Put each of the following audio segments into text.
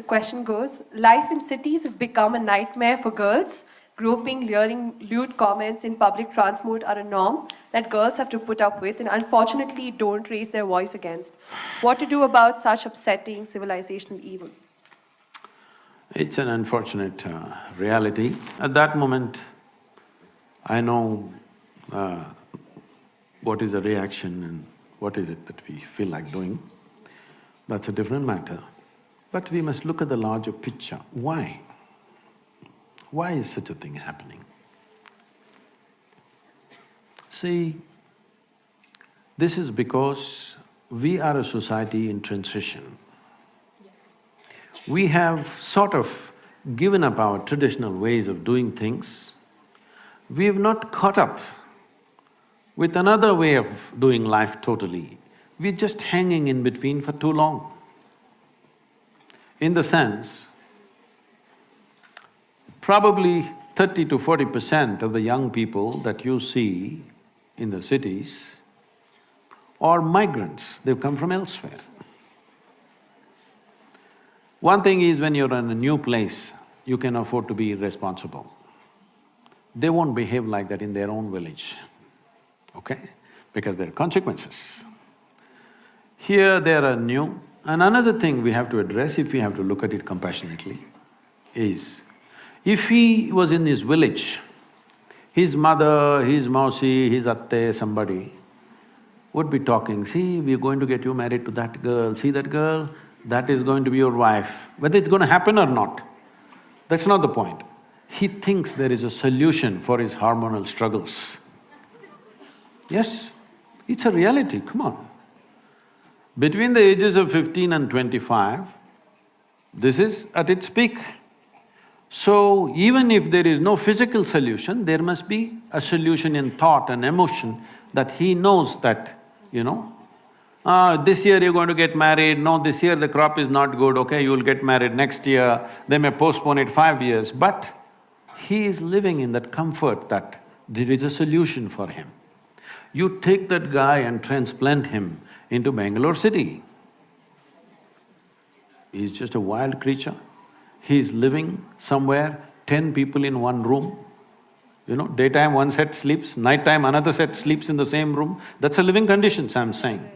question goes, life in cities have become a nightmare for girls. Groping, leering, lewd comments in public transport are a norm that girls have to put up with and unfortunately don't raise their voice against. What to do about such upsetting civilizational evils? It's an unfortunate reality. At that moment, I know what is the reaction and what is it that we feel like doing. That's a different matter. But we must look at the larger picture. Why? Why is such a thing happening? See, this is because we are a society in transition. We have sort of given up our traditional ways of doing things. We have not caught up with another way of doing life totally. We're just hanging in between for too long. In the sense, probably 30 to 40% of the young people that you see in the cities are migrants, they've come from elsewhere. One thing is, when you're in a new place, you can afford to be irresponsible. They won't behave like that in their own village, okay? Because there are consequences. Here they are new. And another thing we have to address, if we have to look at it compassionately, is if he was in his village, his mother, his mausi, his atte, somebody would be talking, see, we're going to get you married to that girl, see that girl? That is going to be your wife. Whether it's going to happen or not, that's not the point. He thinks there is a solution for his hormonal struggles. Yes, it's a reality, come on. Between the ages of 15 and 25, this is at its peak. So, even if there is no physical solution, there must be a solution in thought and emotion that he knows that, this year you're going to get married, no, this year the crop is not good, okay, you'll get married next year, they may postpone it 5 years, but he is living in that comfort that there is a solution for him. You take that guy and transplant him into Bengaluru city. He's just a wild creature. He's living somewhere, 10 people in one room. Daytime one set sleeps, nighttime another set sleeps in the same room. That's a living conditions, I'm saying.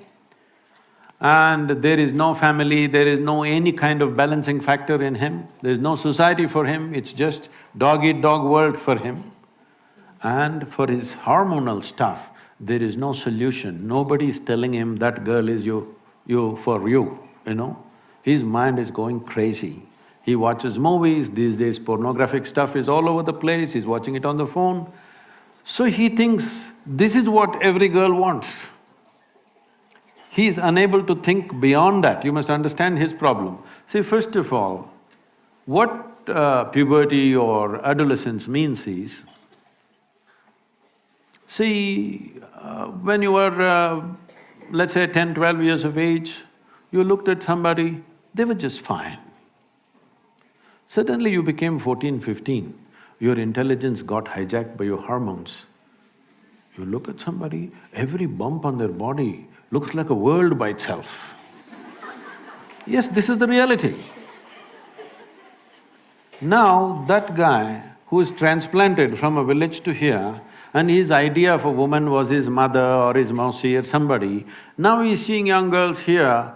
And there is no family, there is no any kind of balancing factor in him, there is no society for him, it's just dog-eat-dog world for him. And for his hormonal stuff, there is no solution. Nobody is telling him that girl is for you. His mind is going crazy. He watches movies, these days pornographic stuff is all over the place, he's watching it on the phone. So he thinks this is what every girl wants. He is unable to think beyond that, you must understand his problem. See, first of all, what puberty or adolescence means is, see, when you were, let's say 10, 12 years of age, you looked at somebody, they were just fine. Suddenly you became 14, 15, your intelligence got hijacked by your hormones. You look at somebody, every bump on their body looks like a world by itself. Yes, this is the reality. Now, that guy who is transplanted from a village to here, and his idea of a woman was his mother or his mausi or somebody, now he's seeing young girls here,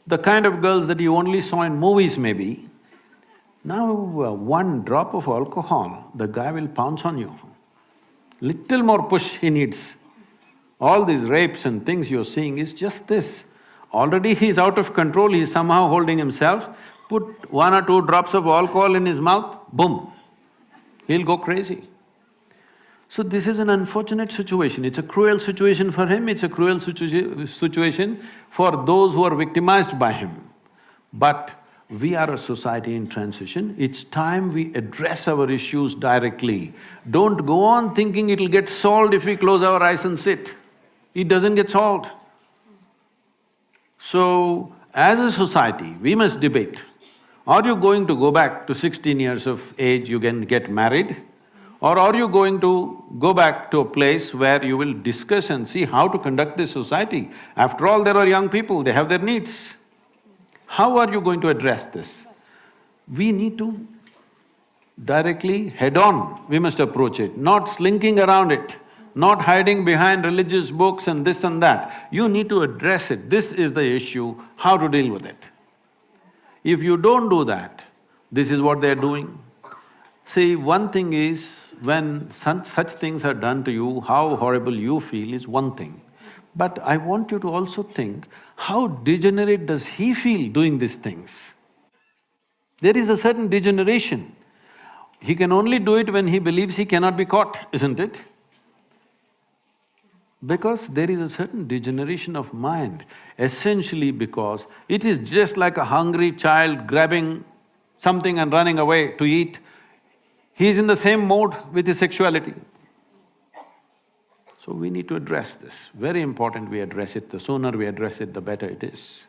the kind of girls that he only saw in movies maybe. Now, one drop of alcohol, the guy will pounce on you. Little more push he needs. All these rapes and things you're seeing is just this. Already he's out of control, he's somehow holding himself, put 1 or 2 drops of alcohol in his mouth, boom, he'll go crazy. So this is an unfortunate situation, it's a cruel situation for him, it's a cruel situation for those who are victimized by him. But we are a society in transition, it's time we address our issues directly. Don't go on thinking it'll get solved if we close our eyes and sit. It doesn't get solved. So, as a society, we must debate. Are you going to go back to 16 years of age, you can get married? Or are you going to go back to a place where you will discuss and see how to conduct this society? After all, there are young people, they have their needs. How are you going to address this? We need to directly, head-on, we must approach it, not slinking around it, not hiding behind religious books and this and that. You need to address it. This is the issue, how to deal with it. If you don't do that, this is what they're doing. See, one thing is, when such things are done to you, how horrible you feel is one thing. But I want you to also think, how degenerate does he feel doing these things? There is a certain degeneration. He can only do it when he believes he cannot be caught, isn't it? Because there is a certain degeneration of mind, essentially because it is just like a hungry child grabbing something and running away to eat. He is in the same mode with his sexuality. So we need to address this. Very important we address it. The sooner we address it, the better it is.